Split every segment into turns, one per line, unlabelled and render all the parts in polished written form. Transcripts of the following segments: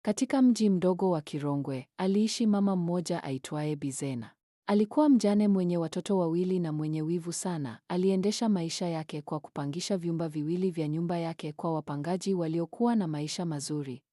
Katika mji mdogo wa Kirongwe, aliishi mama mmoja aitwaye Bizena. Alikuwa mjane mwenye watoto wawili na mwenye wivu sana. Aliendesha maisha yake kwa kupangisha vyumba viwili vya nyumba yake kwa wapangaji waliokuwa na maisha mazuri.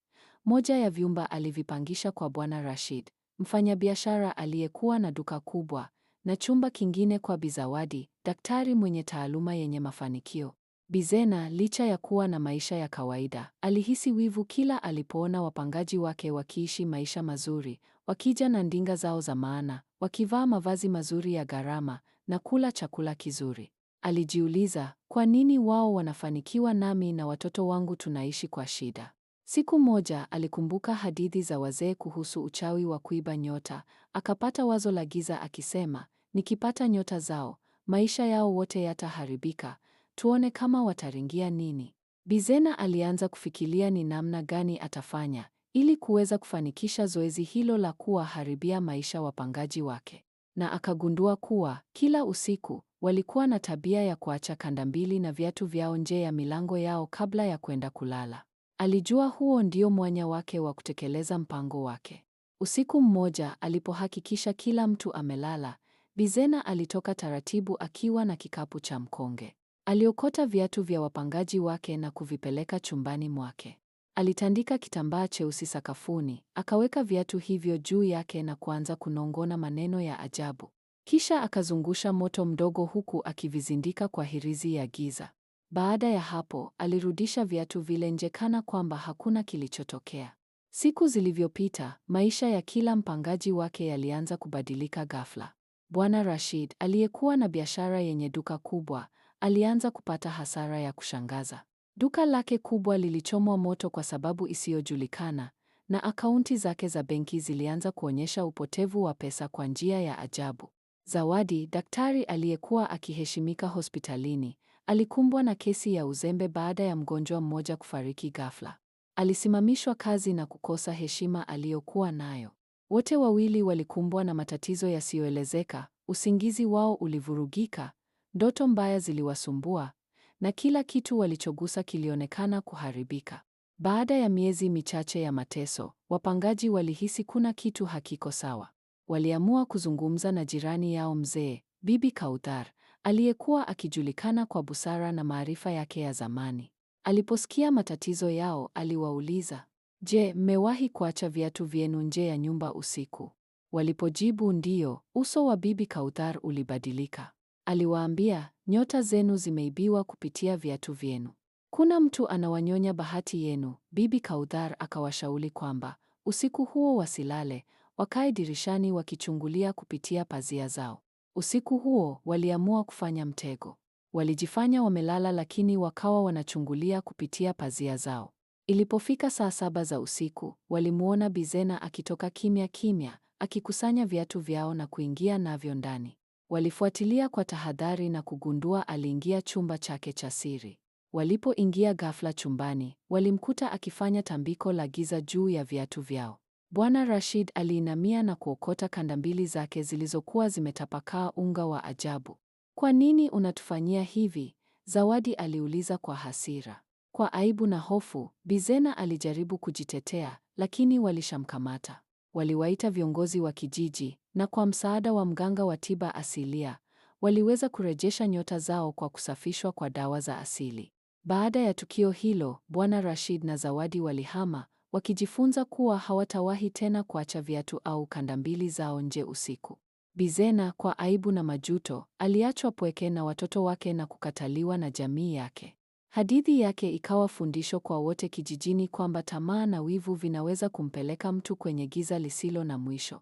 Moja ya vyumba alivipangisha kwa Bwana Rashid, mfanyabiashara aliyekuwa na duka kubwa, na chumba kingine kwa Bizawadi, daktari mwenye taaluma yenye mafanikio. Bizena, licha ya kuwa na maisha ya kawaida, alihisi wivu kila alipoona wapangaji wake wakiishi maisha mazuri, wakija na ndinga zao za maana, wakivaa mavazi mazuri ya gharama na kula chakula kizuri. Alijiuliza, kwa nini wao wanafanikiwa nami na watoto wangu tunaishi kwa shida? Siku moja alikumbuka hadithi za wazee kuhusu uchawi wa kuiba nyota, akapata wazo la giza akisema, nikipata nyota zao, maisha yao wote yataharibika. Tuone kama wataringia nini. Bizena alianza kufikiria ni namna gani atafanya ili kuweza kufanikisha zoezi hilo la kuwaharibia maisha wapangaji wake. Na akagundua kuwa kila usiku walikuwa na tabia ya kuacha kandambili na viatu vyao nje ya milango yao kabla ya kwenda kulala. Alijua huo ndio mwanya wake wa kutekeleza mpango wake. Usiku mmoja alipohakikisha kila mtu amelala, Bizena alitoka taratibu akiwa na kikapu cha mkonge. Aliokota viatu vya wapangaji wake na kuvipeleka chumbani mwake. Alitandika kitambaa cheusi sakafuni, akaweka viatu hivyo juu yake na kuanza kunong'ona maneno ya ajabu. Kisha akazungusha moto mdogo huku akivizindika kwa hirizi ya giza. Baada ya hapo, alirudisha viatu vile nje kana kwamba hakuna kilichotokea. Siku zilivyopita, maisha ya kila mpangaji wake yalianza kubadilika ghafla. Bwana Rashid, aliyekuwa na biashara yenye duka kubwa, alianza kupata hasara ya kushangaza. Duka lake kubwa lilichomwa moto kwa sababu isiyojulikana, na akaunti zake za benki zilianza kuonyesha upotevu wa pesa kwa njia ya ajabu. Zawadi, daktari aliyekuwa akiheshimika hospitalini, alikumbwa na kesi ya uzembe baada ya mgonjwa mmoja kufariki ghafla. Alisimamishwa kazi na kukosa heshima aliyokuwa nayo. Wote wawili walikumbwa na matatizo yasiyoelezeka, usingizi wao ulivurugika, ndoto mbaya ziliwasumbua, na kila kitu walichogusa kilionekana kuharibika. Baada ya miezi michache ya mateso, wapangaji walihisi kuna kitu hakiko sawa. Waliamua kuzungumza na jirani yao mzee, Bibi Kauthar, aliyekuwa akijulikana kwa busara na maarifa yake ya zamani. Aliposikia matatizo yao, aliwauliza, je, mmewahi kuacha viatu vyenu nje ya nyumba usiku? Walipojibu ndiyo, uso wa Bibi Kauthar ulibadilika. Aliwaambia, nyota zenu zimeibiwa kupitia viatu vyenu. Kuna mtu anawanyonya bahati yenu. Bibi Kauthar akawashauri kwamba usiku huo wasilale, wakae dirishani wakichungulia kupitia pazia zao. Usiku huo waliamua kufanya mtego. Walijifanya wamelala lakini wakawa wanachungulia kupitia pazia zao. Ilipofika saa 7 za usiku, walimuona Bizena akitoka kimya kimya, akikusanya viatu vyao na kuingia navyo ndani. Walifuatilia kwa tahadhari na kugundua aliingia chumba chake cha siri. Walipoingia ghafla chumbani, walimkuta akifanya tambiko la giza juu ya viatu vyao. Bwana Rashid aliinamia na kuokota kandambili zake zilizokuwa zimetapakaa unga wa ajabu. Kwa nini unatufanyia hivi? Zawadi aliuliza kwa hasira. Kwa aibu na hofu, Bizena alijaribu kujitetea, lakini walishamkamata. Waliwaita viongozi wa kijiji, na kwa msaada wa mganga wa tiba asilia, waliweza kurejesha nyota zao kwa kusafishwa kwa dawa za asili. Baada ya tukio hilo, Bwana Rashid na Zawadi walihama, wakijifunza kuwa hawatawahi tena kuacha viatu au kandambili zao nje usiku. Bizena, kwa aibu na majuto, aliachwa pweke na watoto wake na kukataliwa na jamii yake. Hadithi yake ikawa fundisho kwa wote kijijini kwamba tamaa na wivu vinaweza kumpeleka mtu kwenye giza lisilo na mwisho.